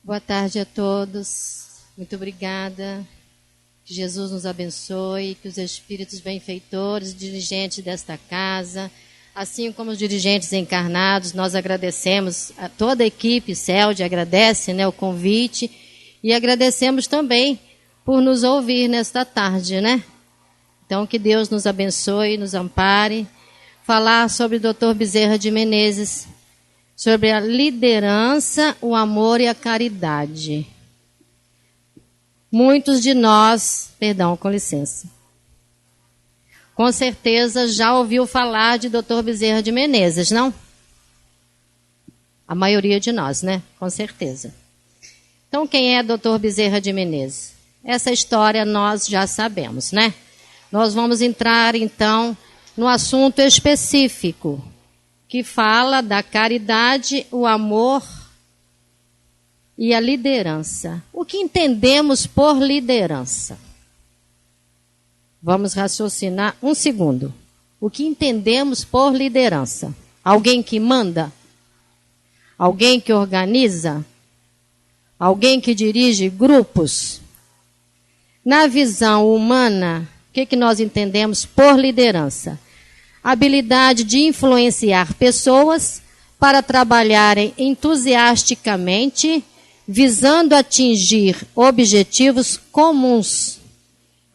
Boa tarde a todos. Muito obrigada. Que Jesus nos abençoe, que os espíritos benfeitores, dirigentes desta casa, assim como os dirigentes encarnados, nós agradecemos a toda a equipe, CELD agradece, o convite, e agradecemos também por nos ouvir nesta tarde, Então, que Deus nos abençoe, nos ampare. Falar sobre o Dr. Bezerra de Menezes, sobre a liderança, o amor e a caridade. Muitos de nós, com licença, com certeza já ouviu falar de Dr. Bezerra de Menezes, não? A maioria de nós, Com certeza. Então, quem é Dr. Bezerra de Menezes? Essa história nós já sabemos, Nós vamos entrar, então, no assunto específico, que fala da caridade, o amor e a liderança. O que entendemos por liderança? Vamos raciocinar um segundo. O que entendemos por liderança? Alguém que manda? Alguém que organiza? Alguém que dirige grupos? Na visão humana, o que nós entendemos por liderança? Habilidade de influenciar pessoas para trabalharem entusiasticamente, visando atingir objetivos comuns,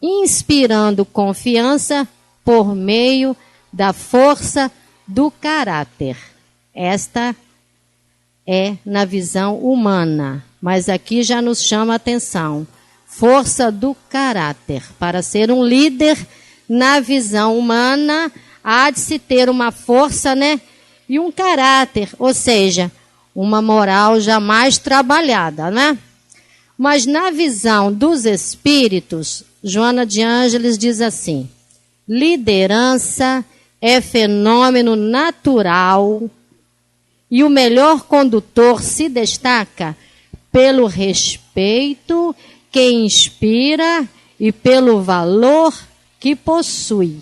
inspirando confiança por meio da força do caráter. Esta é na visão humana, mas aqui já nos chama a atenção. Força do caráter. Para ser um líder, na visão humana, há de se ter uma força, e um caráter, ou seja, uma moral jamais trabalhada, Mas na visão dos espíritos, Joana de Ângeles diz assim: liderança é fenômeno natural e o melhor condutor se destaca pelo respeito que inspira e pelo valor que possui,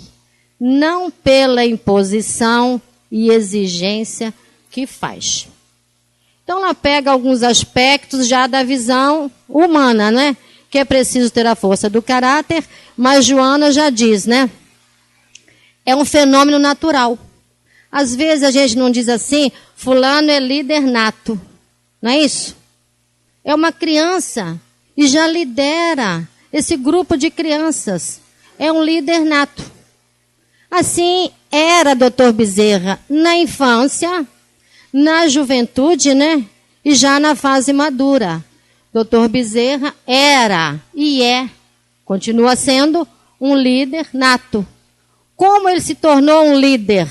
não pela imposição e exigência que faz. Então, ela pega alguns aspectos já da visão humana, Que é preciso ter a força do caráter, mas Joana já diz, É um fenômeno natural. Às vezes a gente não diz assim, fulano é líder nato. Não é isso? É uma criança e já lidera esse grupo de crianças. É um líder nato. Assim era Dr. Bezerra na infância, na juventude, e já na fase madura. Dr. Bezerra era e continua sendo um líder nato. Como ele se tornou um líder?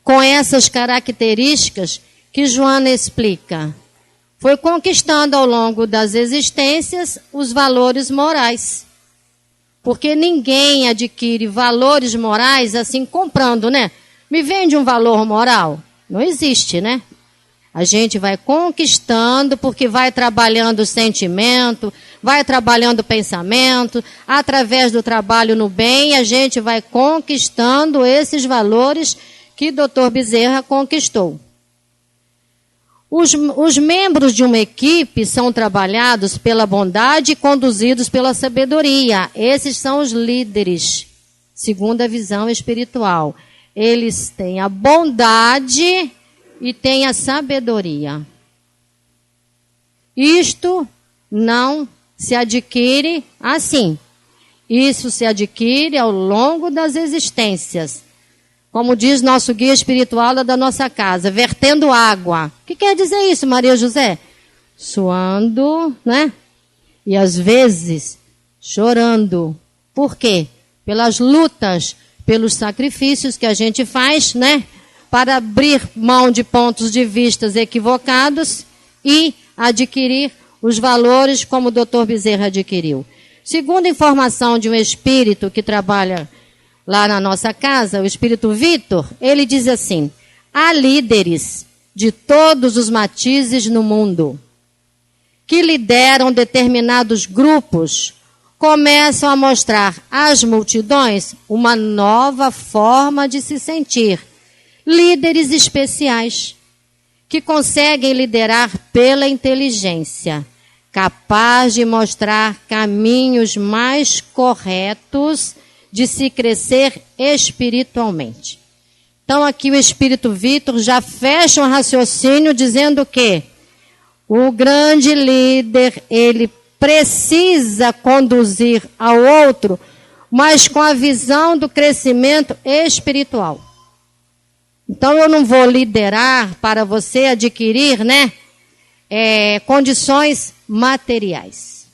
Com essas características que Joana explica. Foi conquistando ao longo das existências os valores morais. Porque ninguém adquire valores morais assim comprando, Me vende um valor moral? Não existe, A gente vai conquistando porque vai trabalhando o sentimento, vai trabalhando o pensamento, através do trabalho no bem, a gente vai conquistando esses valores que Dr. Bezerra conquistou. Os membros de uma equipe são trabalhados pela bondade e conduzidos pela sabedoria. Esses são os líderes, segundo a visão espiritual. Eles têm a bondade e têm a sabedoria. Isto não se adquire assim. Isso se adquire ao longo das existências. Como diz nosso guia espiritual da nossa casa, vertendo água. O que quer dizer isso, Maria José? Suando, E às vezes chorando. Por quê? Pelas lutas, pelos sacrifícios que a gente faz, Para abrir mão de pontos de vista equivocados e adquirir os valores como o Dr. Bezerra adquiriu. Segundo informação de um espírito que trabalha lá na nossa casa, o espírito Vitor, ele diz assim: há líderes de todos os matizes no mundo que lideram determinados grupos, começam a mostrar às multidões uma nova forma de se sentir. Líderes especiais que conseguem liderar pela inteligência, capaz de mostrar caminhos mais corretos de se crescer espiritualmente. Então aqui o Espírito Vítor já fecha um raciocínio dizendo que o grande líder, ele precisa conduzir ao outro, mas com a visão do crescimento espiritual. Então eu não vou liderar para você adquirir, condições materiais.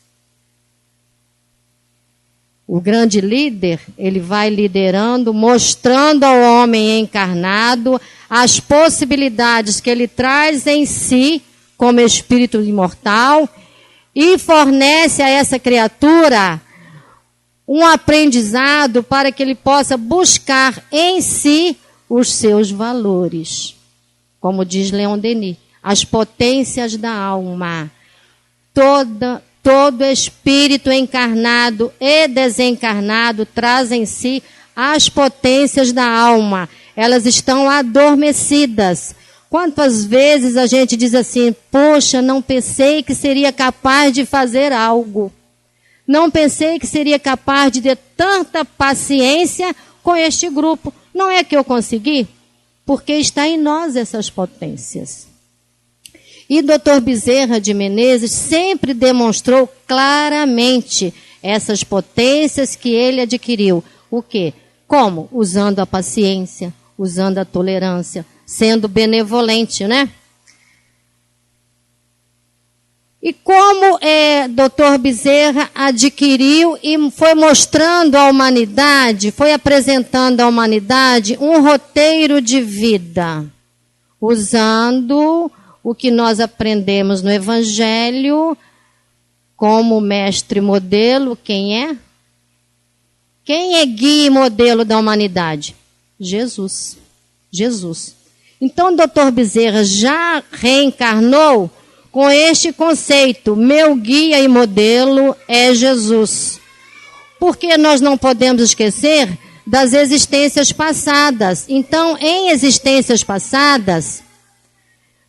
O grande líder, ele vai liderando, mostrando ao homem encarnado as possibilidades que ele traz em si como espírito imortal e fornece a essa criatura um aprendizado para que ele possa buscar em si os seus valores. Como diz Leon Denis, as potências da alma. Todo espírito encarnado e desencarnado traz em si as potências da alma. Elas estão adormecidas. Quantas vezes a gente diz assim, poxa, não pensei que seria capaz de fazer algo. Não pensei que seria capaz de ter tanta paciência com este grupo. Não é que eu consegui? Porque está em nós essas potências. E Dr. Bezerra de Menezes sempre demonstrou claramente essas potências que ele adquiriu. O quê? Como? Usando a paciência, usando a tolerância, sendo benevolente, E como Dr. Bezerra adquiriu e foi mostrando à humanidade, foi apresentando à humanidade um roteiro de vida, usando o que nós aprendemos no Evangelho como mestre modelo. Quem é? Quem é guia e modelo da humanidade? Jesus. Então, Dr. Bezerra já reencarnou com este conceito, meu guia e modelo é Jesus. Porque nós não podemos esquecer das existências passadas. Então, em existências passadas,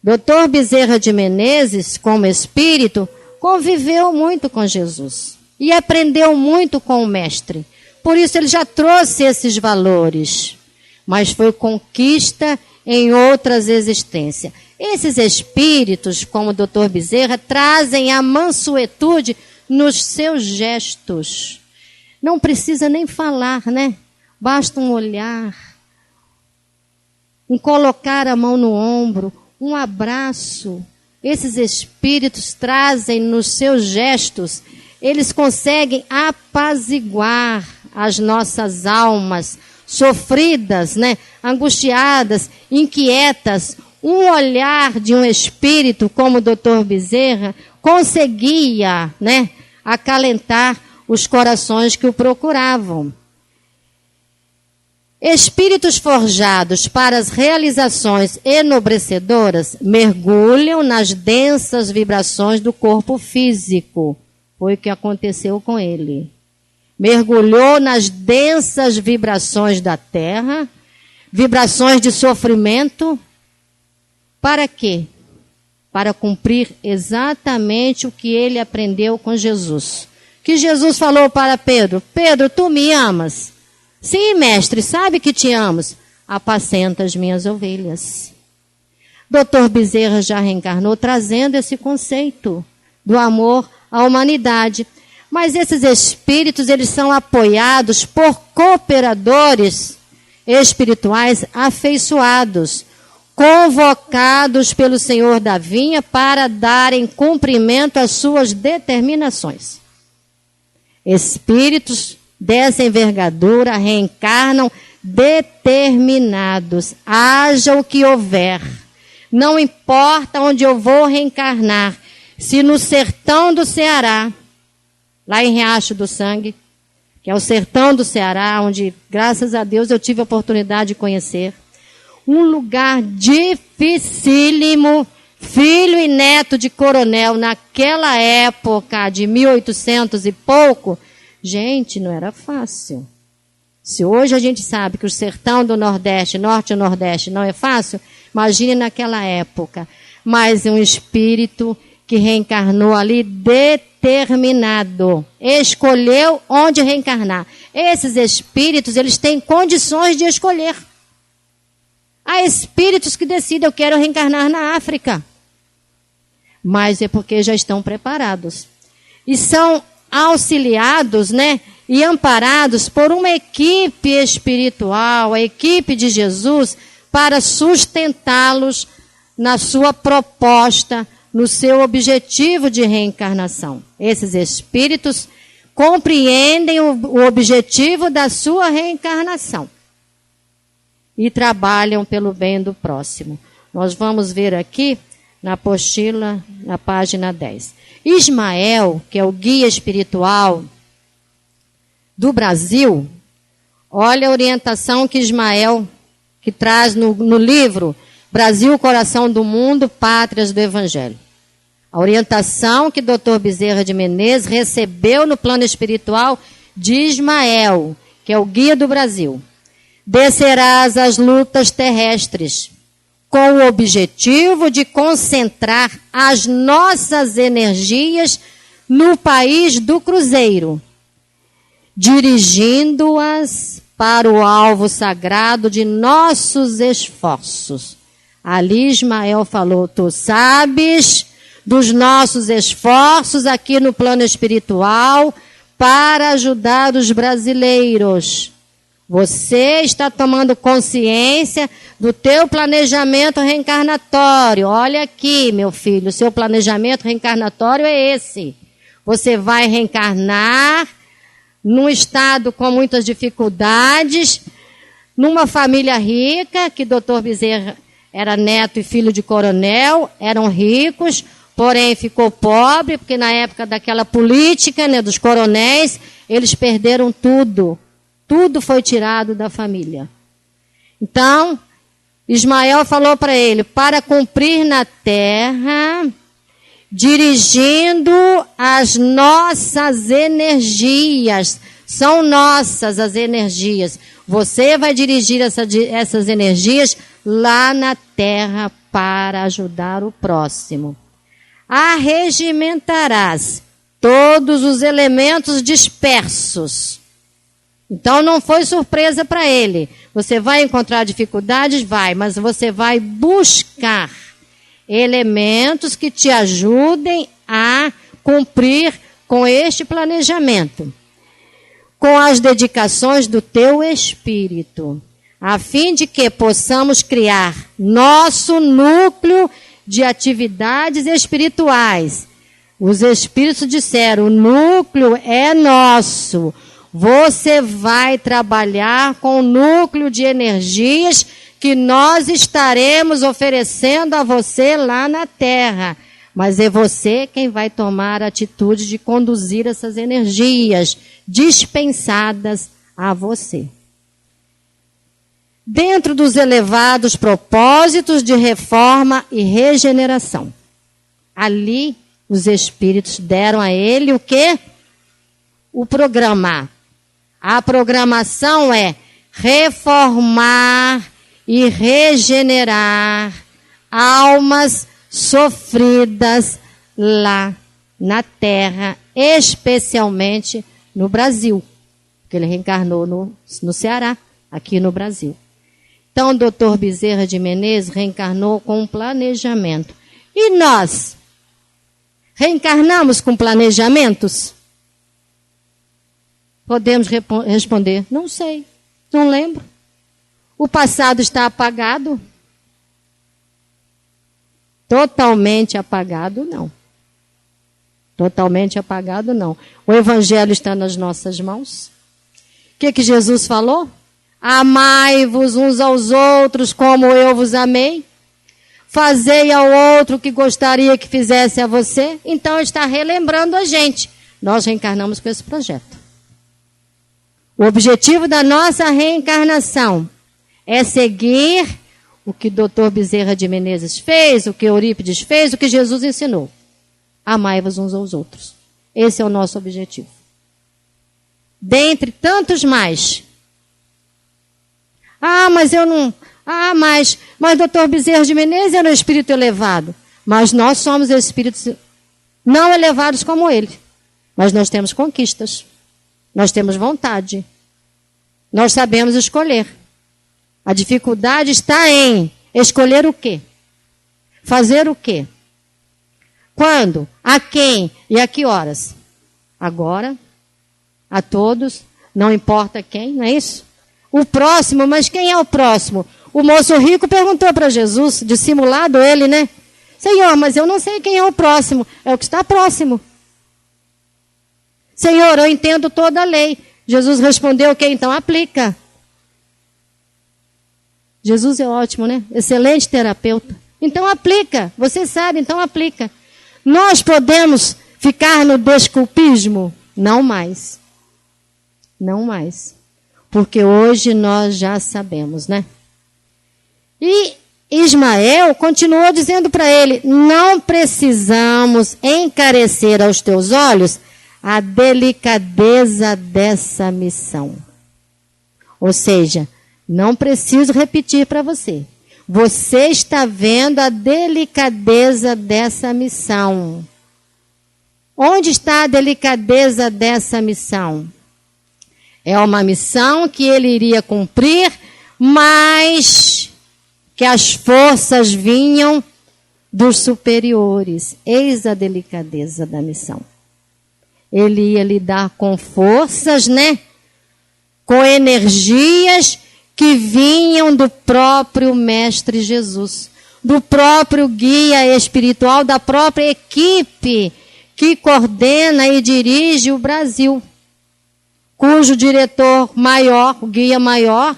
Dr. Bezerra de Menezes, como espírito, conviveu muito com Jesus e aprendeu muito com o mestre. Por isso ele já trouxe esses valores, mas foi conquista em outras existências. Esses espíritos, como o Dr. Bezerra, trazem a mansuetude nos seus gestos. Não precisa nem falar, Basta um olhar, um colocar a mão no ombro, um abraço. Esses espíritos trazem nos seus gestos, eles conseguem apaziguar as nossas almas sofridas, angustiadas, inquietas. Um olhar de um espírito como o Dr. Bezerra conseguia, acalentar os corações que o procuravam. Espíritos forjados para as realizações enobrecedoras mergulham nas densas vibrações do corpo físico. Foi o que aconteceu com ele. Mergulhou nas densas vibrações da terra, vibrações de sofrimento. Para quê? Para cumprir exatamente o que ele aprendeu com Jesus. Que Jesus falou para Pedro, Pedro, tu me amas? Sim, mestre, sabe que te amo. Apacenta as minhas ovelhas. Dr. Bezerra já reencarnou trazendo esse conceito do amor à humanidade. Mas esses espíritos, eles são apoiados por cooperadores espirituais afeiçoados, convocados pelo Senhor da Vinha para darem cumprimento às suas determinações. Espíritos dessa envergadura reencarnam determinados, haja o que houver. Não importa onde eu vou reencarnar, se no sertão do Ceará, lá em Riacho do Sangue, que é o sertão do Ceará, onde, graças a Deus, eu tive a oportunidade de conhecer, um lugar dificílimo, filho e neto de coronel, naquela época de 1800 e pouco, gente, não era fácil. Se hoje a gente sabe que o sertão do Nordeste, Norte e Nordeste não é fácil, imagine naquela época. Mas um espírito que reencarnou ali determinado. Escolheu onde reencarnar. Esses espíritos, eles têm condições de escolher. Há espíritos que decidem, eu quero reencarnar na África. Mas é porque já estão preparados. E são auxiliados, né? E amparados por uma equipe espiritual, a equipe de Jesus, para sustentá-los na sua proposta, no seu objetivo de reencarnação. Esses espíritos compreendem o objetivo da sua reencarnação e trabalham pelo bem do próximo. Nós vamos ver aqui na apostila, na página 10. Ismael, que é o guia espiritual do Brasil, olha a orientação que Ismael, que traz no livro Brasil, Coração do Mundo, Pátrias do Evangelho. A orientação que Dr. Bezerra de Menezes recebeu no plano espiritual de Ismael, que é o guia do Brasil. Descerás às lutas terrestres, com o objetivo de concentrar as nossas energias no país do cruzeiro, dirigindo-as para o alvo sagrado de nossos esforços. Ali Ismael falou, tu sabes dos nossos esforços aqui no plano espiritual para ajudar os brasileiros. Você está tomando consciência do teu planejamento reencarnatório. Olha aqui, meu filho, o seu planejamento reencarnatório é esse. Você vai reencarnar num estado com muitas dificuldades, numa família rica, que Dr. Bezerra era neto e filho de coronel, eram ricos, porém ficou pobre, porque na época daquela política, né, dos coronéis, eles perderam tudo. Tudo foi tirado da família. Então, Ismael falou para ele, para cumprir na terra, dirigindo as nossas energias. São nossas as energias. Você vai dirigir essas energias lá na terra para ajudar o próximo. Arregimentarás todos os elementos dispersos. Então não foi surpresa para ele. Você vai encontrar dificuldades? Vai, mas você vai buscar elementos que te ajudem a cumprir com este planejamento, com as dedicações do teu espírito, a fim de que possamos criar nosso núcleo de atividades espirituais. Os espíritos disseram, o núcleo é nosso. Você vai trabalhar com o núcleo de energias que nós estaremos oferecendo a você lá na Terra. Mas é você quem vai tomar a atitude de conduzir essas energias dispensadas a você. Dentro dos elevados propósitos de reforma e regeneração. Ali, os espíritos deram a ele o quê? O programar. A programação é reformar e regenerar almas sofridas lá na Terra, especialmente no Brasil, porque ele reencarnou no Ceará, aqui no Brasil. Então, o Dr. Bezerra de Menezes reencarnou com um planejamento. E nós? Reencarnamos com planejamentos? Podemos responder, não sei, não lembro. O passado está apagado? Totalmente apagado, não. Totalmente apagado, não. O Evangelho está nas nossas mãos. O que Jesus falou? Amai-vos uns aos outros como eu vos amei. Fazei ao outro o que gostaria que fizesse a você. Então está relembrando a gente. Nós reencarnamos com esse projeto. O objetivo da nossa reencarnação é seguir o que Dr. Bezerra de Menezes fez, o que Eurípides fez, o que Jesus ensinou. Amai-vos uns aos outros. Esse é o nosso objetivo. Dentre tantos mais. Mas eu não... mas Dr. Bezerra de Menezes era um espírito elevado. Mas nós somos espíritos não elevados como ele. Mas nós temos conquistas. Nós temos vontade. Nós sabemos escolher. A dificuldade está em escolher o quê? Fazer o quê? Quando? A quem? E a que horas? Agora, a todos, não importa quem, não é isso? O próximo, mas quem é o próximo? O moço rico perguntou para Jesus, dissimulado ele, né? Senhor, mas eu não sei quem é o próximo. É o que está próximo. Senhor, eu entendo toda a lei. Jesus respondeu o quê? Então aplica. Jesus é ótimo, né? Excelente terapeuta. Então aplica. Você sabe, então aplica. Nós podemos ficar no desculpismo? Não mais. Não mais. Porque hoje nós já sabemos, né? E Ismael continuou dizendo para ele, não precisamos encarecer aos teus olhos a delicadeza dessa missão. Ou seja, não preciso repetir para você. Você está vendo a delicadeza dessa missão. Onde está a delicadeza dessa missão? É uma missão que ele iria cumprir, mas que as forças vinham dos superiores. Eis a delicadeza da missão. Ele ia lidar com forças, né? Com energias que vinham do próprio Mestre Jesus, do próprio guia espiritual, da própria equipe que coordena e dirige o Brasil, cujo diretor maior, o guia maior,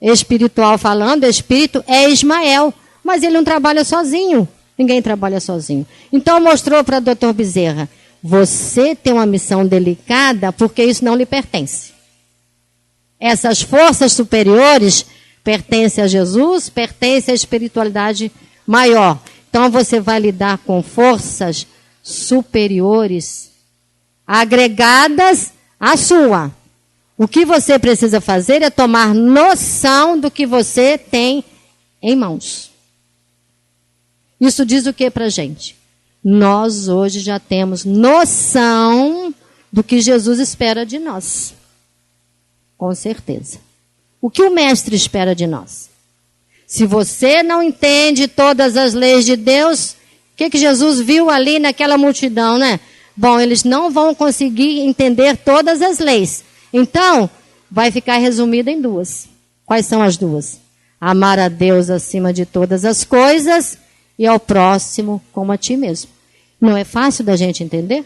espiritual falando, espírito, é Ismael. Mas ele não trabalha sozinho. Ninguém trabalha sozinho. Então mostrou para o Dr. Bezerra, você tem uma missão delicada porque isso não lhe pertence. Essas forças superiores pertencem a Jesus, pertencem à espiritualidade maior. Então você vai lidar com forças superiores, agregadas à sua. O que você precisa fazer é tomar noção do que você tem em mãos. Isso diz o que para a gente? Nós hoje já temos noção do que Jesus espera de nós. Com certeza. O que o Mestre espera de nós? Se você não entende todas as leis de Deus, o que Jesus viu ali naquela multidão, né? Bom, eles não vão conseguir entender todas as leis. Então, vai ficar resumida em duas. Quais são as duas? Amar a Deus acima de todas as coisas e ao próximo como a ti mesmo. Não é fácil da gente entender?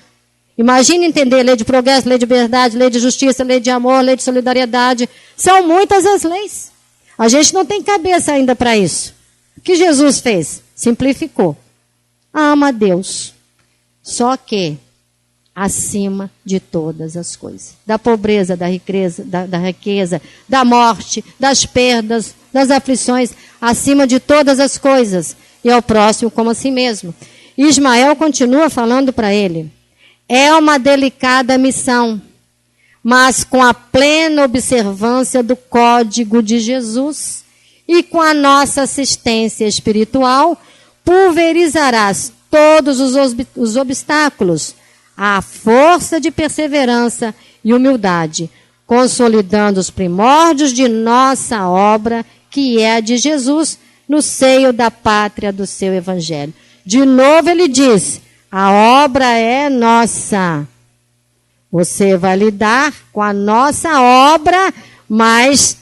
Imagine entender lei de progresso, lei de verdade, lei de justiça, lei de amor, lei de solidariedade. São muitas as leis. A gente não tem cabeça ainda para isso. O que Jesus fez? Simplificou. Ama a Deus. Só que acima de todas as coisas. Da pobreza, da riqueza, da morte, das perdas, das aflições, acima de todas as coisas. E ao próximo como a si mesmo. Ismael continua falando para ele. É uma delicada missão, mas com a plena observância do código de Jesus e com a nossa assistência espiritual, pulverizarás todos os obstáculos, à força de perseverança e humildade, consolidando os primórdios de nossa obra, que é a de Jesus, no seio da pátria do seu evangelho. De novo ele diz, a obra é nossa. Você vai lidar com a nossa obra, mas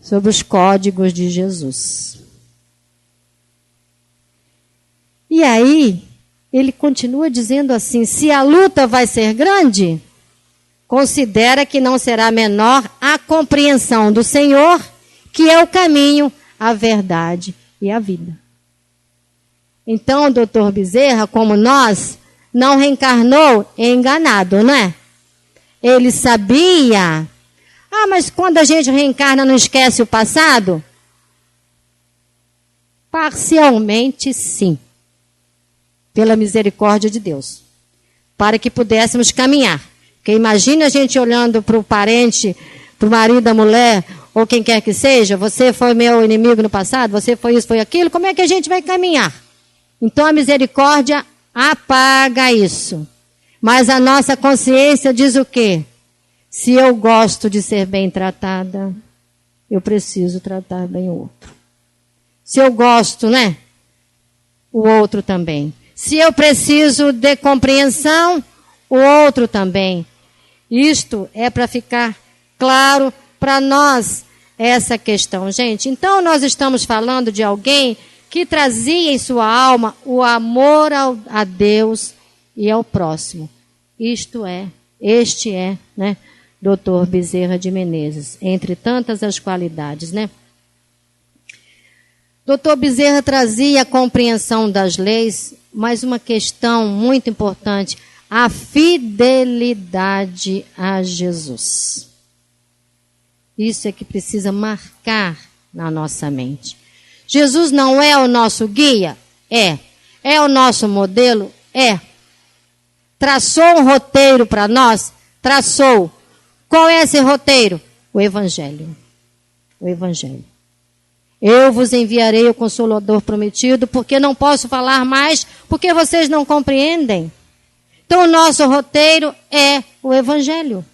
sob os códigos de Jesus. E aí, ele continua dizendo assim, se a luta vai ser grande, considera que não será menor a compreensão do Senhor, que é o caminho, a verdade e a vida. Então, o doutor Bezerra, como nós, não reencarnou enganado, não é? Ele sabia. Ah, mas quando a gente reencarna não esquece o passado? Parcialmente, sim. Pela misericórdia de Deus. Para que pudéssemos caminhar. Porque imagine a gente olhando para o parente, para o marido da mulher, ou quem quer que seja, você foi meu inimigo no passado, você foi isso, foi aquilo, como é que a gente vai caminhar? Então a misericórdia apaga isso. Mas a nossa consciência diz o quê? Se eu gosto de ser bem tratada, eu preciso tratar bem o outro. Se eu gosto, né? O outro também. Se eu preciso de compreensão, o outro também. Isto é para ficar claro para nós essa questão, gente. Então nós estamos falando de alguém que trazia em sua alma o amor a Deus e ao próximo. Este é, né, Dr. Bezerra de Menezes, entre tantas as qualidades, né? Dr. Bezerra trazia a compreensão das leis, mas uma questão muito importante, a fidelidade a Jesus. Isso é que precisa marcar na nossa mente. Jesus não é o nosso guia? É. É o nosso modelo? É. Traçou um roteiro para nós? Traçou. Qual é esse roteiro? O Evangelho. O Evangelho. Eu vos enviarei o Consolador prometido, porque não posso falar mais, porque vocês não compreendem. Então, o nosso roteiro é o Evangelho.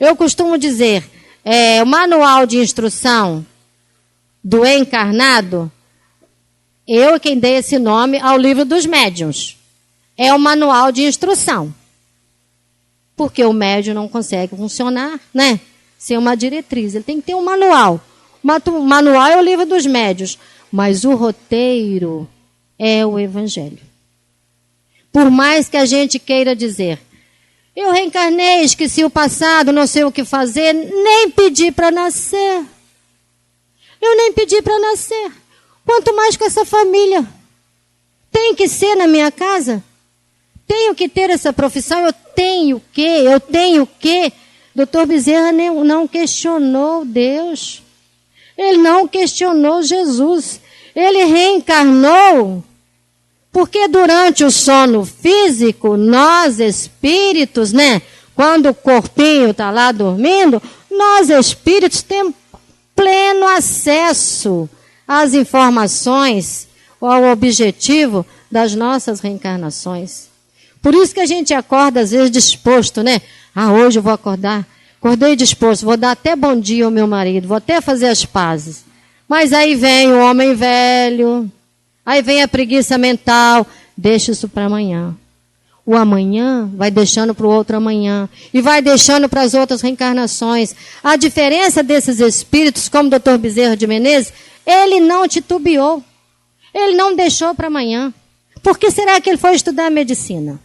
Eu costumo dizer, o manual de instrução do encarnado, eu quem dei esse nome ao livro dos médiuns. É o manual de instrução. Porque o médium não consegue funcionar, né? Sem uma diretriz. Ele tem que ter um manual. O manual é o livro dos médiuns. Mas o roteiro é o Evangelho. Por mais que a gente queira dizer, eu reencarnei, esqueci o passado, não sei o que fazer, nem pedi para nascer. Eu nem pedi para nascer. Quanto mais com essa família. Tem que ser na minha casa? Tenho que ter essa profissão? Eu tenho que? Eu tenho que? Dr. Bezerra não questionou Deus. Ele não questionou Jesus. Ele reencarnou porque durante o sono físico, nós espíritos, né? Quando o corpinho está lá dormindo, nós espíritos temos pleno acesso às informações ou ao objetivo das nossas reencarnações. Por isso que a gente acorda às vezes disposto, né? Hoje eu vou acordar. Acordei disposto, vou dar até bom dia ao meu marido, vou até fazer as pazes. Mas aí vem o homem velho, aí vem a preguiça mental, deixa isso para amanhã. O amanhã vai deixando para o outro amanhã. E vai deixando para as outras reencarnações. A diferença desses espíritos, como o Dr. Bezerra de Menezes, ele não titubeou. Ele não deixou para amanhã. Por que será que ele foi estudar medicina?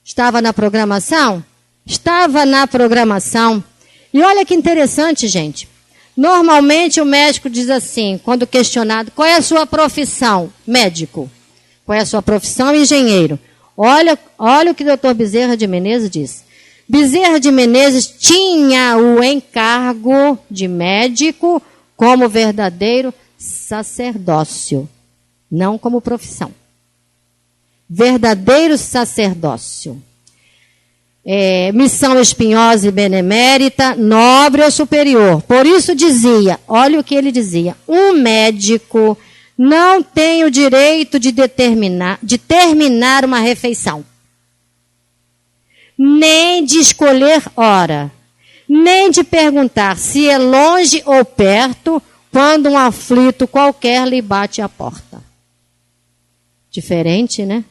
Estava na programação? Estava na programação. E olha que interessante, gente. Normalmente o médico diz assim, quando questionado, qual é a sua profissão? Médico. Qual é a sua profissão? Engenheiro. Olha o que o Dr. Bezerra de Menezes diz. Bezerra de Menezes tinha o encargo de médico como verdadeiro sacerdócio, não como profissão. Verdadeiro sacerdócio. Missão espinhosa e benemérita, nobre ou superior. Por isso dizia, olha o que ele dizia, um médico não tem o direito de terminar uma refeição, nem de escolher hora, nem de perguntar se é longe ou perto, quando um aflito qualquer lhe bate à porta. Diferente, né?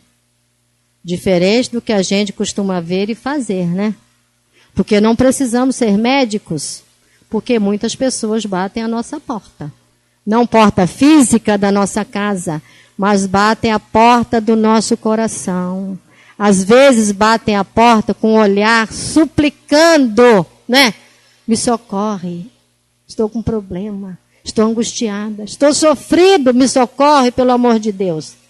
Diferente do que a gente costuma ver e fazer, né? Porque não precisamos ser médicos, porque muitas pessoas batem a nossa porta. Não porta física da nossa casa, mas batem a porta do nosso coração. Às vezes batem a porta com um olhar suplicando, né? Me socorre, estou com problema, estou angustiada, estou sofrido, me socorre pelo amor de Deus.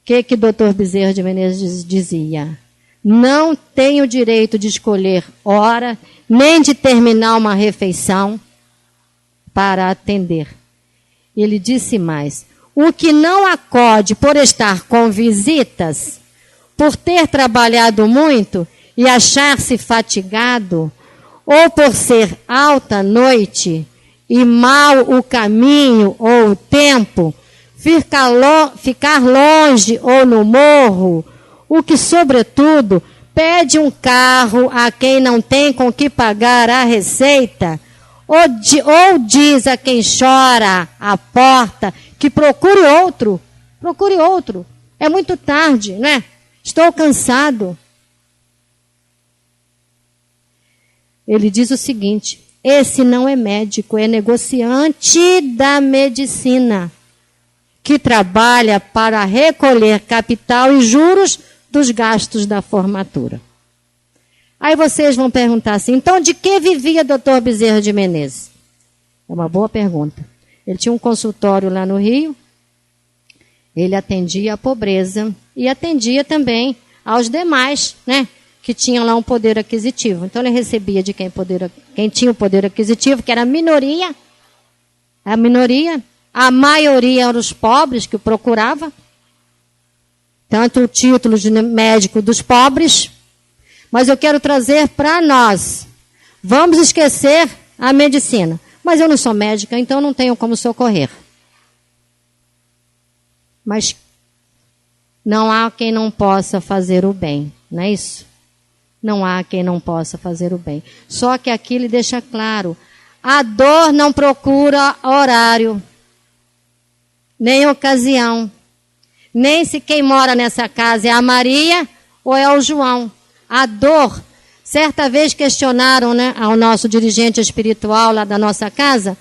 O que Dr. Bezerra de Menezes dizia? Não tenho o direito de escolher hora, nem de terminar uma refeição para atender. Ele disse mais, o que não acode por estar com visitas, por ter trabalhado muito e achar-se fatigado, ou por ser alta noite e mau o caminho ou o tempo, ficar longe ou no morro, o que, sobretudo, pede um carro a quem não tem com que pagar a receita, ou diz a quem chora à porta que procure outro. É muito tarde, né? Estou cansado. Ele diz o seguinte: esse não é médico, é negociante da medicina, que trabalha para recolher capital e juros dos gastos da formatura. Aí vocês vão perguntar assim, então de que vivia Dr. Bezerra de Menezes? É uma boa pergunta. Ele tinha um consultório lá no Rio, ele atendia a pobreza e atendia também aos demais, né, que tinham lá um poder aquisitivo. Então ele recebia de quem tinha o poder aquisitivo, que era a minoria, a maioria eram os pobres que o procurava, tanto o título de médico dos pobres, mas eu quero trazer para nós. Vamos esquecer a medicina. Mas eu não sou médica, então não tenho como socorrer. Mas não há quem não possa fazer o bem, não é isso? Não há quem não possa fazer o bem. Só que aqui ele deixa claro, a dor não procura horário, nem ocasião, nem se quem mora nessa casa é a Maria ou é o João. A dor, certa vez questionaram, né, ao nosso dirigente espiritual lá da nossa casa,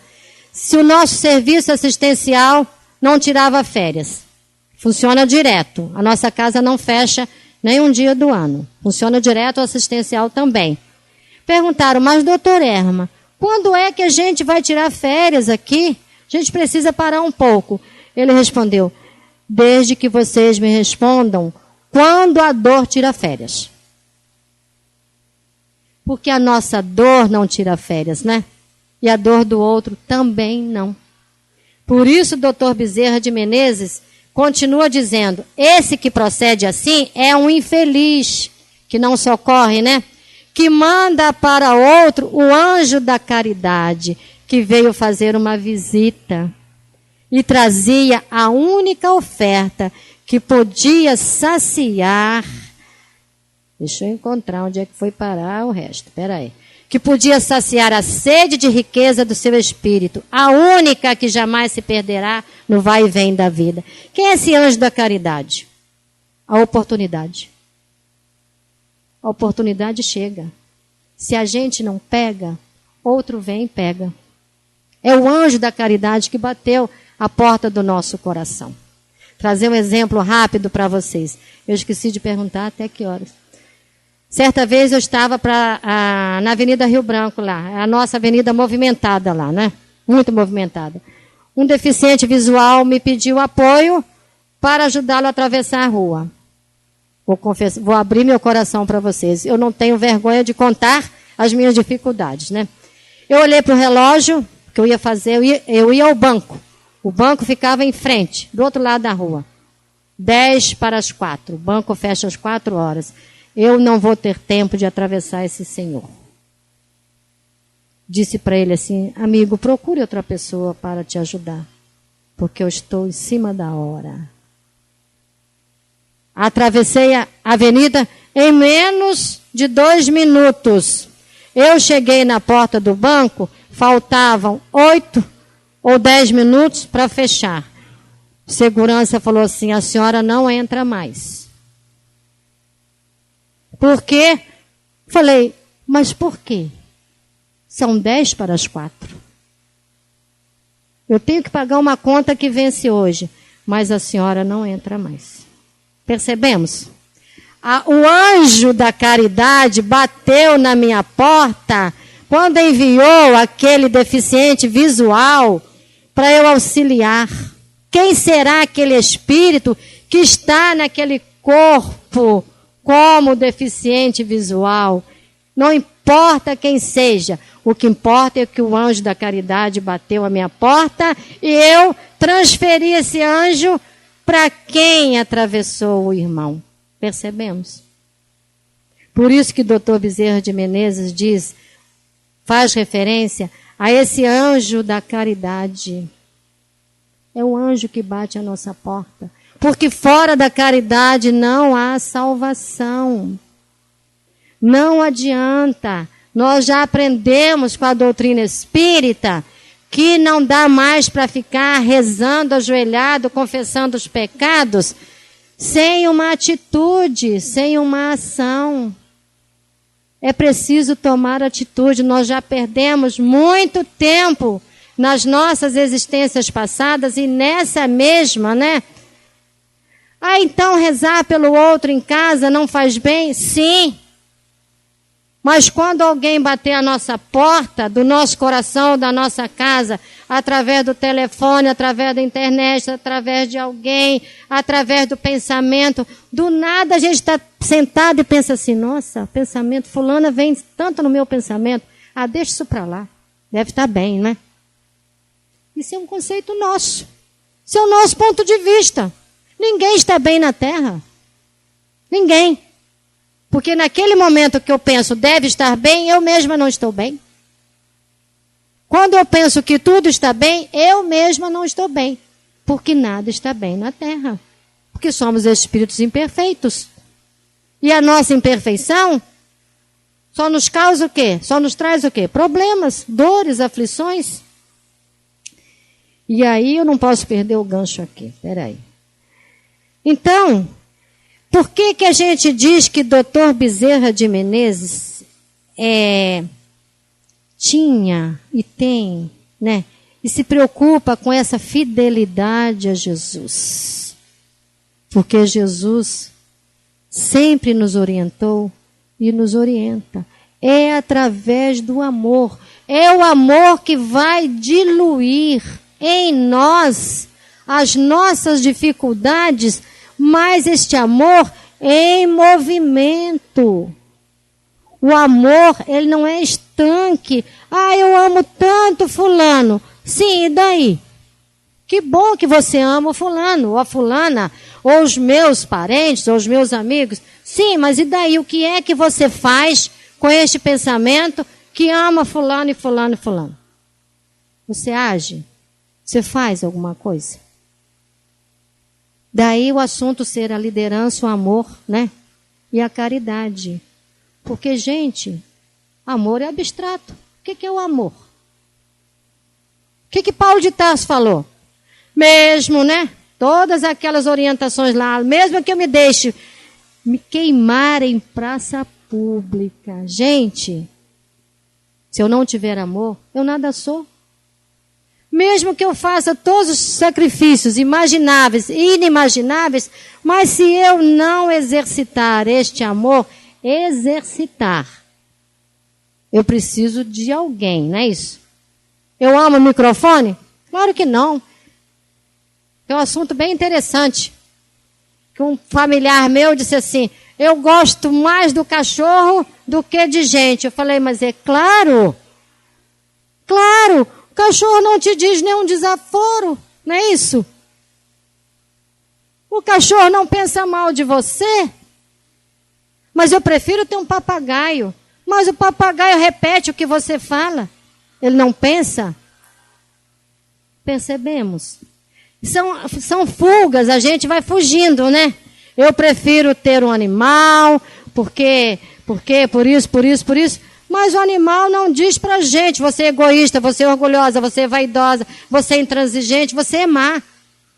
se o nosso serviço assistencial não tirava férias. Funciona direto. A nossa casa não fecha nem um dia do ano. Funciona direto, o assistencial também. Perguntaram, mas doutor Erma, quando é que a gente vai tirar férias aqui? A gente precisa parar um pouco. Ele respondeu, desde que vocês me respondam quando a dor tira férias. Porque a nossa dor não tira férias, né? E a dor do outro também não. Por isso, o doutor Bezerra de Menezes continua dizendo, esse que procede assim é um infeliz, que não socorre, né? Que manda para outro o anjo da caridade, que veio fazer uma visita e trazia a única oferta que podia saciar. Deixa eu encontrar onde é que foi parar o resto. Espera aí. Que podia saciar a sede de riqueza do seu espírito, a única que jamais se perderá no vai e vem da vida. Quem é esse anjo da caridade? A oportunidade. A oportunidade chega. Se a gente não pega, outro vem e pega. É o anjo da caridade que bateu a porta do nosso coração. Trazer um exemplo rápido para vocês. Eu esqueci de perguntar até que horas. Certa vez eu estava na Avenida Rio Branco lá, a nossa avenida movimentada lá, né? Muito movimentada. Um deficiente visual me pediu apoio para ajudá-lo a atravessar a rua. Vou abrir meu coração para vocês. Eu não tenho vergonha de contar as minhas dificuldades, né? Eu olhei para o relógio que eu ia fazer, eu ia ao banco. O banco ficava em frente, do outro lado da rua. 3:45. O banco fecha às 4 horas. Eu não vou ter tempo de atravessar esse senhor. Disse para ele assim, amigo, procure outra pessoa para te ajudar, porque eu estou em cima da hora. Atravessei a avenida em menos de 2 minutos. Eu cheguei na porta do banco, faltavam 8 ou 10 minutos para fechar. Segurança falou assim, a senhora não entra mais. Por quê? Falei, mas por quê? São 3:50. Eu tenho que pagar uma conta que vence hoje, mas a senhora não entra mais. Percebemos? O anjo da caridade bateu na minha porta quando enviou aquele deficiente visual para eu auxiliar. Quem será aquele espírito que está naquele corpo como deficiente visual? Não importa quem seja, o que importa é que o anjo da caridade bateu a minha porta e eu transferi esse anjo para quem atravessou o irmão. Percebemos? Por isso que o Dr. Bezerra de Menezes faz referência a esse anjo da caridade. É o anjo que bate a nossa porta. Porque fora da caridade não há salvação. Não adianta. Nós já aprendemos com a doutrina espírita que não dá mais para ficar rezando, ajoelhado, confessando os pecados, sem uma atitude, sem uma ação. É preciso tomar atitude. Nós já perdemos muito tempo nas nossas existências passadas e nessa mesma, né? Ah, então rezar pelo outro em casa não faz bem? Sim. Mas quando alguém bater a nossa porta, do nosso coração, da nossa casa, através do telefone, através da internet, através de alguém, através do pensamento, do nada a gente está sentado e pensa assim, nossa, pensamento, fulana vem tanto no meu pensamento. Ah, deixa isso para lá. Deve estar bem, né? Isso é um conceito nosso. Isso é o nosso ponto de vista. Ninguém está bem na Terra. Ninguém. Porque naquele momento que eu penso deve estar bem, eu mesma não estou bem. Quando eu penso que tudo está bem, eu mesma não estou bem. Porque nada está bem na Terra. Porque somos espíritos imperfeitos. E a nossa imperfeição só nos causa o quê? Só nos traz o quê? Problemas, dores, aflições. E aí eu não posso perder o gancho aqui. Espera aí. Então, por que que a gente diz que Dr. Bezerra de Menezes tinha e tem, né? E se preocupa com essa fidelidade a Jesus? Porque Jesus sempre nos orientou e nos orienta. É através do amor. É o amor que vai diluir em nós as nossas dificuldades, mas este amor em movimento. O amor, ele não é estanque. Ah, eu amo tanto fulano. Sim, e daí? Que bom que você ama o fulano, ou a fulana, ou os meus parentes, ou os meus amigos. Sim, mas e daí? O que é que você faz com este pensamento que ama fulano e fulano e fulano? Você age? Você faz alguma coisa? Daí o assunto ser a liderança, o amor, né? E a caridade. Porque, gente, amor é abstrato. O que é o amor? O que Paulo de Tarso falou? Mesmo, né? Todas aquelas orientações lá, mesmo que eu me deixe me queimar em praça pública. Gente, se eu não tiver amor, eu nada sou. Mesmo que eu faça todos os sacrifícios imagináveis e inimagináveis, mas se eu não exercitar este amor, eu preciso de alguém, não é isso? Eu amo o microfone? Claro que não. É um assunto bem interessante. Que um familiar meu disse assim, eu gosto mais do cachorro do que de gente. Eu falei, mas é claro. Claro. O cachorro não te diz nenhum desaforo, não é isso? O cachorro não pensa mal de você. Mas eu prefiro ter um papagaio. Mas o papagaio repete o que você fala. Ele não pensa. Percebemos? São fugas, a gente vai fugindo, né? Eu prefiro ter um animal, porque por isso. Mas o animal não diz pra gente, você é egoísta, você é orgulhosa, você é vaidosa, você é intransigente, você é má.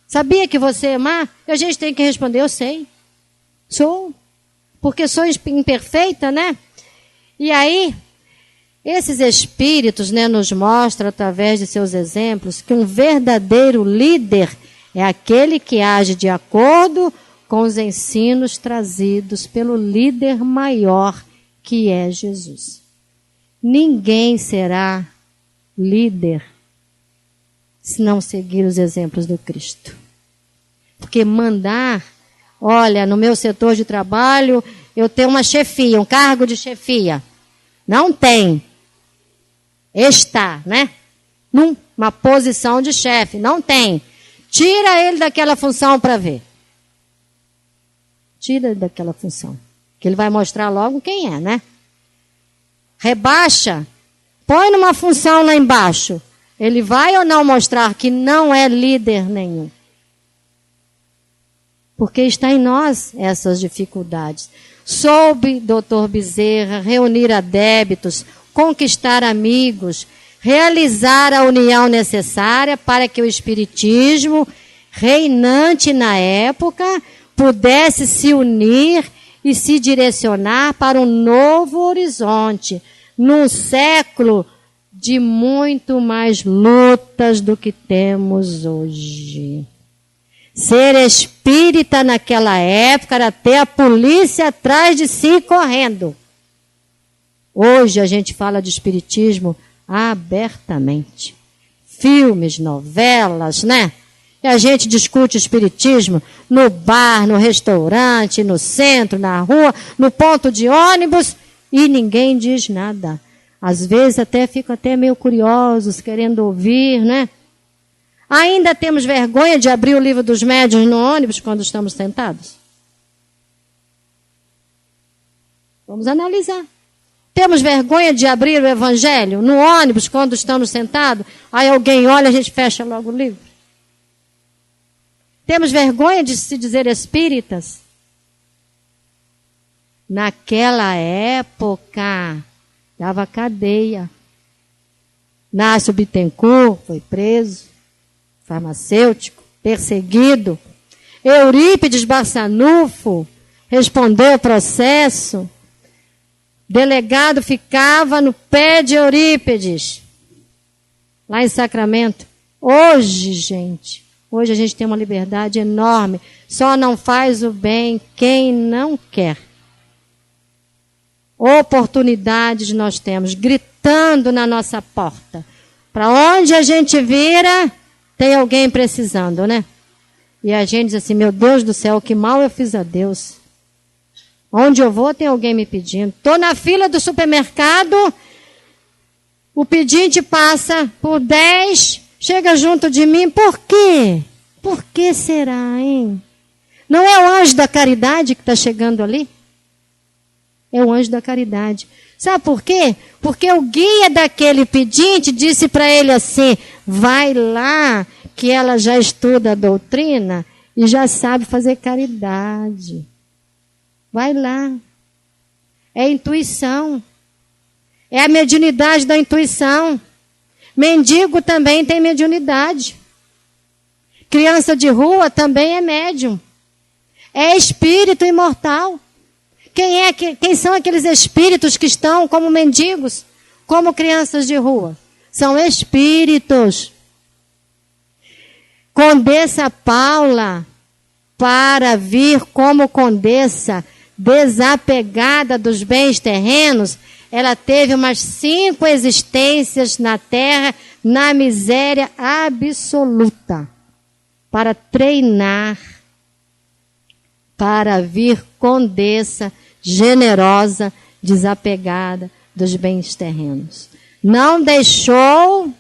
Sabia que você é má? E a gente tem que responder, eu sei. Sou. Porque sou imperfeita, né? E aí, esses espíritos, né, nos mostram, através de seus exemplos, que um verdadeiro líder é aquele que age de acordo com os ensinos trazidos pelo líder maior, que é Jesus. Ninguém será líder se não seguir os exemplos do Cristo. Porque mandar, olha, no meu setor de trabalho, eu tenho uma chefia, um cargo de chefia. Não tem. Está, né? Numa posição de chefe. Não tem. Tira ele daquela função para ver. Tira ele daquela função. Que ele vai mostrar logo quem é, né? Rebaixa. Põe numa função lá embaixo. Ele vai ou não mostrar que não é líder nenhum? Porque está em nós essas dificuldades. Soube, doutor Bezerra, reunir adébitos, conquistar amigos, realizar a união necessária para que o espiritismo, reinante na época, pudesse se unir e se direcionar para um novo horizonte, num século de muito mais lutas do que temos hoje. Ser espírita naquela época era ter a polícia atrás de si correndo. Hoje a gente fala de espiritismo abertamente. Filmes, novelas, né? E a gente discute espiritismo no bar, no restaurante, no centro, na rua, no ponto de ônibus e ninguém diz nada. Às vezes até ficam até meio curiosos, querendo ouvir, né? Ainda temos vergonha de abrir o livro dos médiuns no ônibus quando estamos sentados? Vamos analisar. Temos vergonha de abrir o evangelho no ônibus quando estamos sentados? Aí alguém olha, a gente fecha logo o livro. Temos vergonha de se dizer espíritas? Naquela época, dava cadeia. Nácio Bittencourt foi preso, farmacêutico, perseguido. Eurípides Barçanufo respondeu ao processo. Delegado ficava no pé de Eurípides, lá em Sacramento. Hoje, gente, hoje a gente tem uma liberdade enorme. Só não faz o bem quem não quer. Oportunidades nós temos, gritando na nossa porta. Para onde a gente vira, tem alguém precisando, né? E a gente diz assim, meu Deus do céu, que mal eu fiz a Deus. Onde eu vou, tem alguém me pedindo. Estou na fila do supermercado, o pedinte passa por 10, chega junto de mim, por quê? Por que será, hein? Não é o anjo da caridade que está chegando ali? É o anjo da caridade. Sabe por quê? Porque o guia daquele pedinte disse para ele assim, vai lá que ela já estuda a doutrina e já sabe fazer caridade. Vai lá. É intuição. É a mediunidade da intuição. Mendigo também tem mediunidade. Criança de rua também é médium. É espírito imortal. Quem são aqueles espíritos que estão como mendigos, como crianças de rua? São espíritos. Condessa Paula, para vir como condessa, desapegada dos bens terrenos, ela teve umas 5 existências na terra, na miséria absoluta, para treinar, para vir condessa, generosa, desapegada dos bens terrenos. Não deixou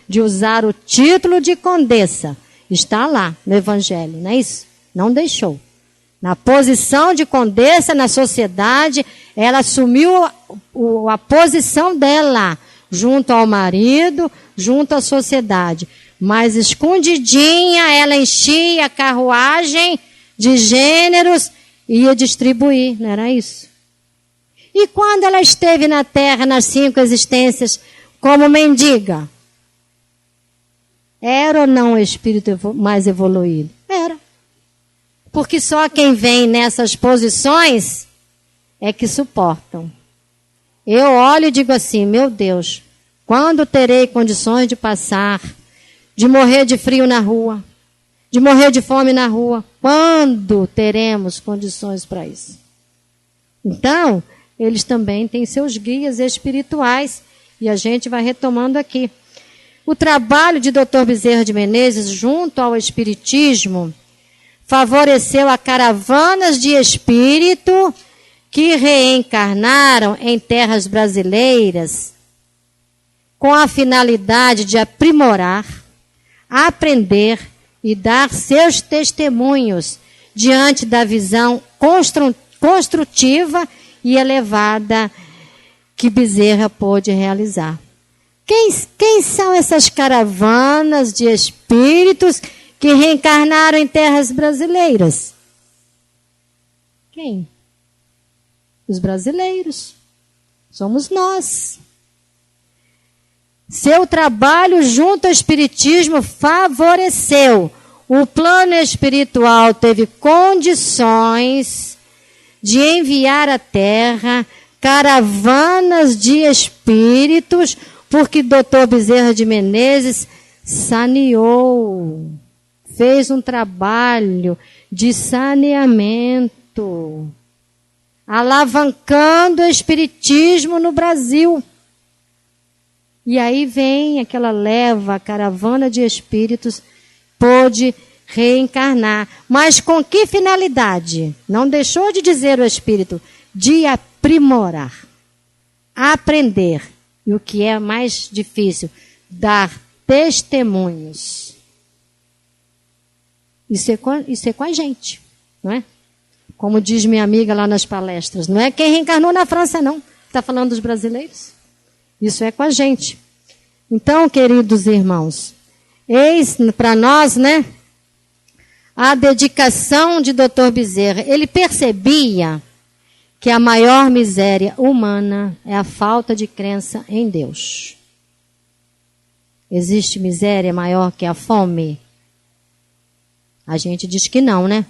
de usar o título de condessa. Está lá no Evangelho, não é isso? Não deixou. Na posição de condessa na sociedade, ela assumiu a posição dela, junto ao marido, junto à sociedade. Mas escondidinha, ela enchia a carruagem de gêneros e ia distribuir, não era isso? E quando ela esteve na terra, nas 5 existências, como mendiga, era ou não o espírito mais evoluído? Era. Porque só quem vem nessas posições é que suportam. Eu olho e digo assim, meu Deus, quando terei condições de passar, de morrer de frio na rua, de morrer de fome na rua? Quando teremos condições para isso? Então, eles também têm seus guias espirituais e a gente vai retomando aqui. O trabalho de Dr. Bezerra de Menezes junto ao espiritismo favoreceu a caravanas de espírito que reencarnaram em terras brasileiras com a finalidade de aprimorar, aprender e dar seus testemunhos diante da visão construtiva e elevada que Bezerra pôde realizar. Quem são essas caravanas de espíritos que reencarnaram em terras brasileiras? Quem? Os brasileiros. Somos nós. Seu trabalho junto ao Espiritismo favoreceu. O plano espiritual teve condições de enviar à Terra caravanas de espíritos, porque Dr. Bezerra de Menezes saneou, fez um trabalho de saneamento, alavancando o espiritismo no Brasil. E aí vem aquela leva, a caravana de espíritos, pôde reencarnar. Mas com que finalidade? Não deixou de dizer o espírito, de aprimorar, aprender. E o que é mais difícil, dar testemunhos. Isso é com a gente, não é? Como diz minha amiga lá nas palestras, não é quem reencarnou na França, não. Está falando dos brasileiros. Isso é com a gente. Então, queridos irmãos, eis para nós, né, a dedicação de Dr. Bezerra. Ele percebia que a maior miséria humana é a falta de crença em Deus. Existe miséria maior que a fome? A gente diz que não, né?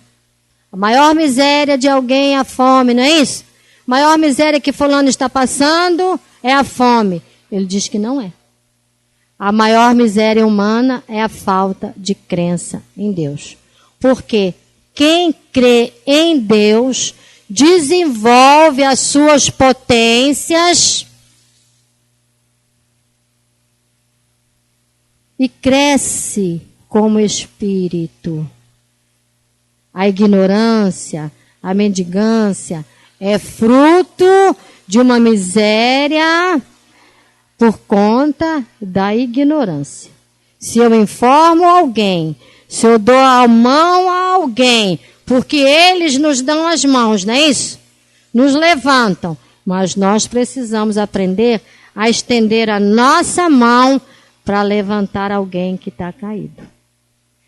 A maior miséria de alguém é a fome, não é isso? A maior miséria que fulano está passando é a fome. Ele diz que não é. A maior miséria humana é a falta de crença em Deus. Porque quem crê em Deus desenvolve as suas potências e cresce como espírito. A ignorância, a mendigância é fruto de uma miséria por conta da ignorância. Se eu informo alguém, se eu dou a mão a alguém, porque eles nos dão as mãos, não é isso? Nos levantam. Mas nós precisamos aprender a estender a nossa mão para levantar alguém que está caído.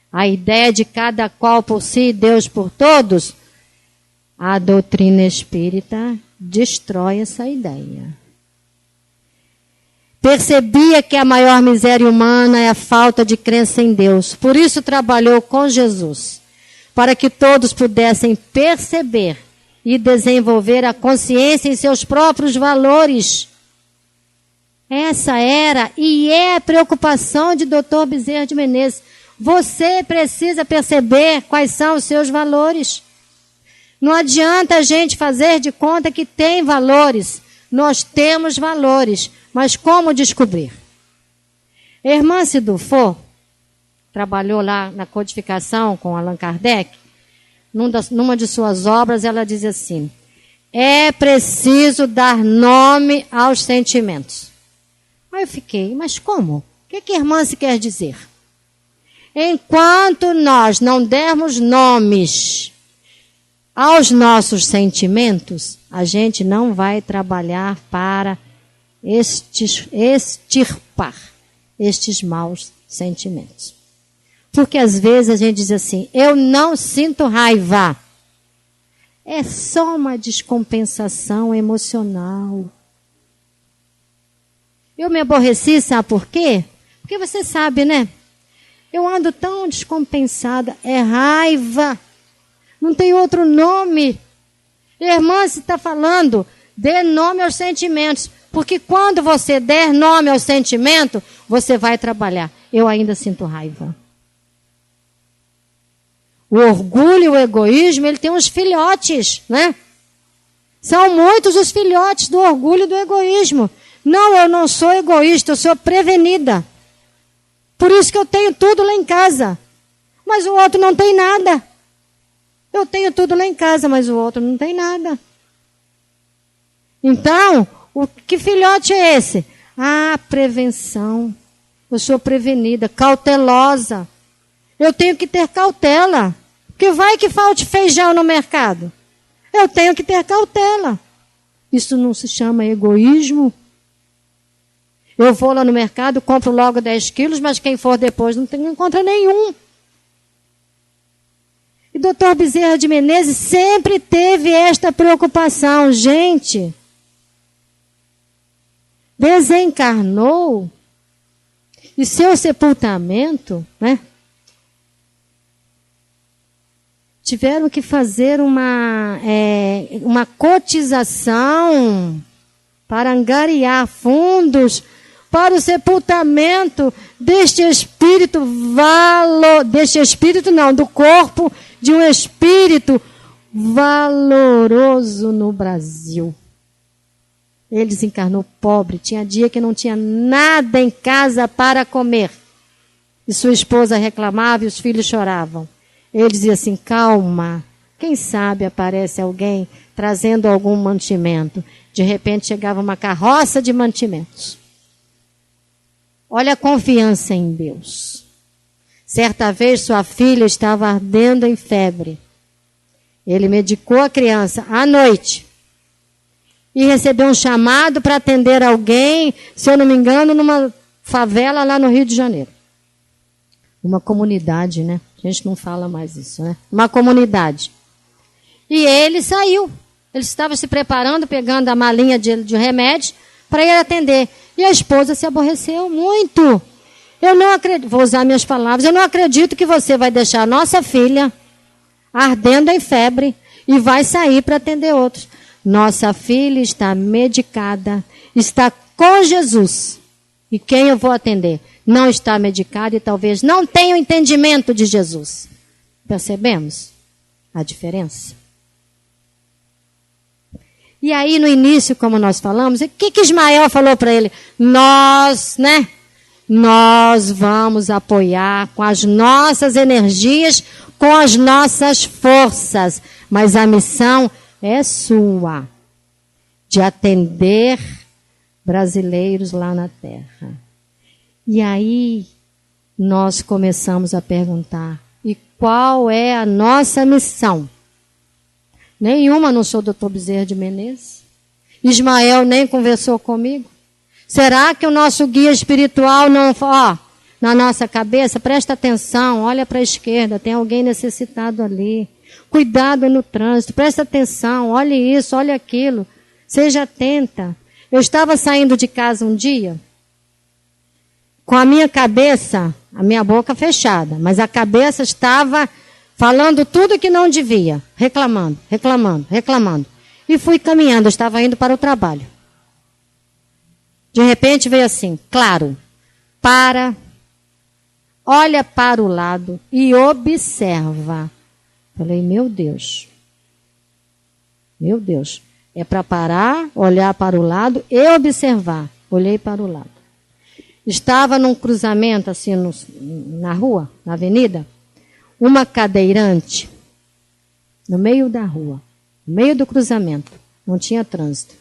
A ideia de cada qual por si, Deus por todos, a doutrina espírita destrói essa ideia. Percebia que a maior miséria humana é a falta de crença em Deus. Por isso trabalhou com Jesus, para que todos pudessem perceber e desenvolver a consciência em seus próprios valores. Essa era e é a preocupação de Dr. Bezerra de Menezes. Você precisa perceber quais são os seus valores. Não adianta a gente fazer de conta que tem valores. Nós temos valores, mas como descobrir? Irmã Sidufo trabalhou lá na codificação com Allan Kardec. Numa de suas obras, ela diz assim: é preciso dar nome aos sentimentos. Aí eu fiquei, mas como? O que a irmã se quer dizer? Enquanto nós não dermos nomes aos nossos sentimentos, a gente não vai trabalhar para extirpar estes maus sentimentos. Porque às vezes a gente diz assim, eu não sinto raiva. É só uma descompensação emocional. Eu me aborreci, sabe por quê? Porque você sabe, né? Eu ando tão descompensada. É raiva. Não tem outro nome. Irmã, se está falando, dê nome aos sentimentos. Porque quando você der nome ao sentimento, você vai trabalhar. Eu ainda sinto raiva. O orgulho e o egoísmo, ele tem uns filhotes, né? São muitos os filhotes do orgulho e do egoísmo. Não, eu não sou egoísta, eu sou prevenida. Por isso que eu tenho tudo lá em casa. Mas o outro não tem nada. Eu tenho tudo lá em casa, mas o outro não tem nada. Então, que filhote é esse? Ah, prevenção. Eu sou prevenida, cautelosa. Eu tenho que ter cautela. Porque vai que falte feijão no mercado. Eu tenho que ter cautela. Isso não se chama egoísmo? Eu vou lá no mercado, compro logo 10 quilos, mas quem for depois não encontra nenhum. E doutor Bezerra de Menezes sempre teve esta preocupação. Gente, desencarnou e seu sepultamento, né? Tiveram que fazer uma cotização para angariar fundos para o sepultamento deste espírito do corpo de um espírito valoroso no Brasil. Ele desencarnou pobre, tinha dia que não tinha nada em casa para comer. E sua esposa reclamava e os filhos choravam. Ele dizia assim, calma, quem sabe aparece alguém trazendo algum mantimento. De repente chegava uma carroça de mantimentos. Olha a confiança em Deus. Certa vez sua filha estava ardendo em febre. Ele medicou a criança à noite. E recebeu um chamado para atender alguém, se eu não me engano, numa favela lá no Rio de Janeiro. Uma comunidade, né? A gente não fala mais isso, né? Uma comunidade. E ele saiu. Ele estava se preparando, pegando a malinha de remédio para ir atender. E a esposa se aborreceu muito. Eu não acredito, vou usar minhas palavras, eu não acredito que você vai deixar a nossa filha ardendo em febre e vai sair para atender outros. Nossa filha está medicada, está com Jesus. E quem eu vou atender? Não está medicada e talvez não tenha o entendimento de Jesus. Percebemos a diferença? E aí, no início, como nós falamos, o que Ismael falou para ele? Nós vamos apoiar com as nossas energias, com as nossas forças. Mas a missão é sua, de atender brasileiros lá na terra. E aí, nós começamos a perguntar, e qual é a nossa missão? Nenhuma, não sou doutor Bezerra de Menezes. Ismael nem conversou comigo. Será que o nosso guia espiritual não... na nossa cabeça, presta atenção, olha para a esquerda, tem alguém necessitado ali. Cuidado no trânsito, presta atenção, olha isso, olha aquilo. Seja atenta. Eu estava saindo de casa um dia, com a minha cabeça, a minha boca fechada, mas a cabeça estava falando tudo que não devia, reclamando. E fui caminhando, eu estava indo para o trabalho. De repente veio assim, claro, olha para o lado e observa. Falei, meu Deus, é para parar, olhar para o lado e observar. Olhei para o lado. Estava num cruzamento, assim, na rua, na avenida, uma cadeirante, no meio da rua, no meio do cruzamento, não tinha trânsito.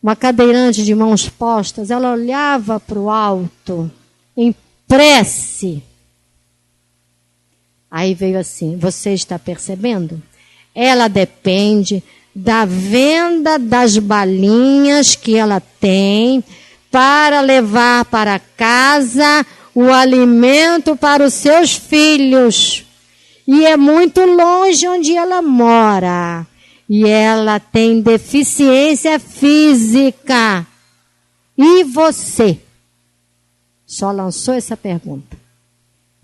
Uma cadeirante de mãos postas, ela olhava para o alto, em prece. Aí veio assim, você está percebendo? Ela depende da venda das balinhas que ela tem para levar para casa o alimento para os seus filhos. E é muito longe onde ela mora. E ela tem deficiência física. E você? Só lançou essa pergunta.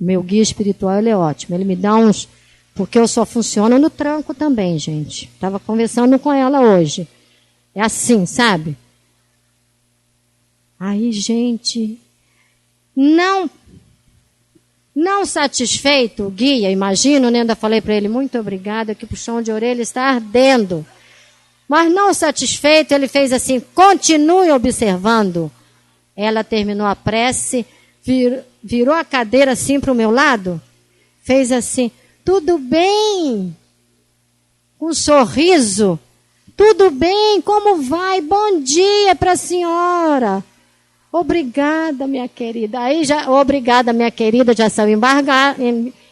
Meu guia espiritual, ele é ótimo. Ele me dá uns... Porque eu só funciono no tranco também, gente. Estava conversando com ela hoje. É assim, sabe? Aí, gente... Não satisfeito, o guia, imagino, né? Ainda falei para ele, muito obrigada, que o puxão de orelha está ardendo. Mas não satisfeito, ele fez assim, continue observando. Ela terminou a prece, virou a cadeira assim para o meu lado, fez assim, tudo bem? Um sorriso, tudo bem, como vai? Bom dia para a senhora. Obrigada, minha querida. Aí obrigada, minha querida, já saiu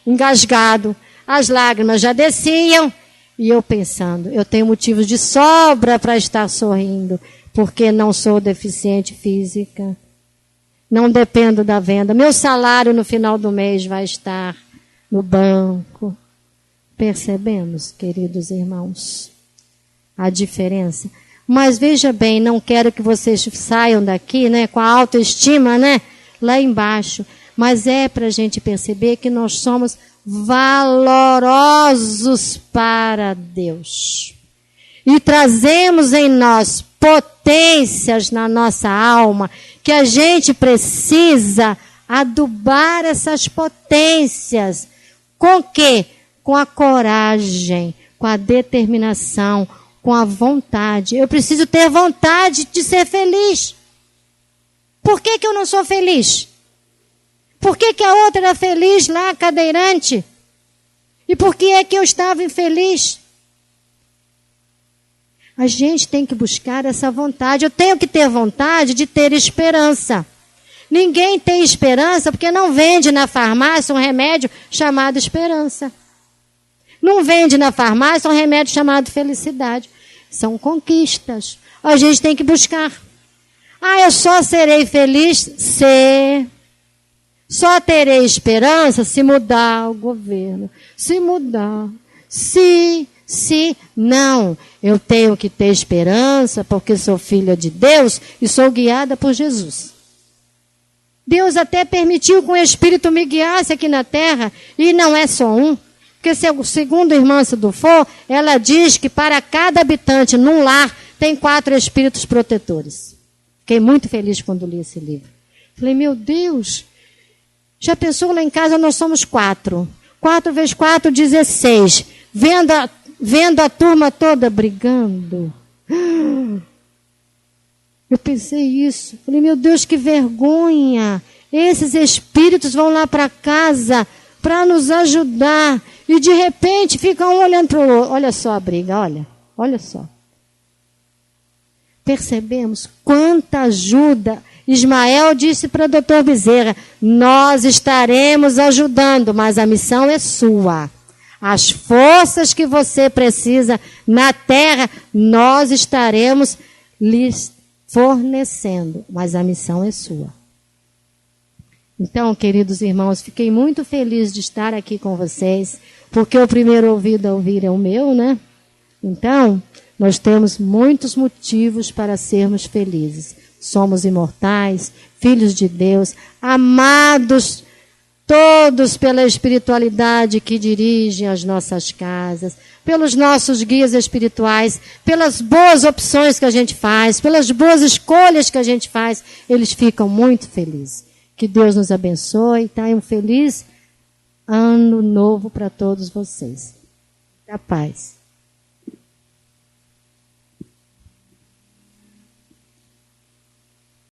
engasgado. As lágrimas já desciam. E eu pensando, eu tenho motivos de sobra para estar sorrindo. porque não sou deficiente física. Não dependo da venda. Meu salário no final do mês vai estar no banco. Percebemos, queridos irmãos, a diferença? Mas veja bem, não quero que vocês saiam daqui, né, com a autoestima, né, lá embaixo. Mas é para a gente perceber que nós somos valorosos para Deus. E trazemos em nós potências na nossa alma, que a gente precisa adubar essas potências. Com quê? Com a coragem, com a determinação, com a vontade. Eu preciso ter vontade de ser feliz. Por que eu não sou feliz? Por que a outra era feliz lá, cadeirante? E por que é que eu estava infeliz? A gente tem que buscar essa vontade. Eu tenho que ter vontade de ter esperança. Ninguém tem esperança porque não vende na farmácia um remédio chamado esperança. Não vende na farmácia um remédio chamado felicidade. São conquistas. A gente tem que buscar. Eu só serei feliz se... Só terei esperança se mudar o governo. Se mudar. Se... Não. Eu tenho que ter esperança porque sou filha de Deus e sou guiada por Jesus. Deus até permitiu que o Espírito me guiasse aqui na terra e não é só um. Porque segundo a irmã Sudufo, ela diz que para cada habitante num lar tem 4 espíritos protetores. Fiquei muito feliz quando li esse livro. Falei, meu Deus, já pensou lá em casa nós somos 4. 4 vezes 4, 16. Vendo a turma toda brigando. Eu pensei isso. Falei, meu Deus, que vergonha. Esses espíritos vão lá para casa para nos ajudar. E de repente ficam um olhando para o outro. Olha só a briga, olha só. Percebemos quanta ajuda. Ismael disse para o doutor Bezerra, nós estaremos ajudando, mas a missão é sua. As forças que você precisa na terra, nós estaremos lhes fornecendo, mas a missão é sua. Então, queridos irmãos, fiquei muito feliz de estar aqui com vocês, porque o primeiro ouvido a ouvir é o meu, né? Então, nós temos muitos motivos para sermos felizes. Somos imortais, filhos de Deus, amados todos pela espiritualidade que dirige as nossas casas, pelos nossos guias espirituais, pelas boas opções que a gente faz, pelas boas escolhas que a gente faz, eles ficam muito felizes. Que Deus nos abençoe, tá? Um feliz ano novo para todos vocês. Da paz.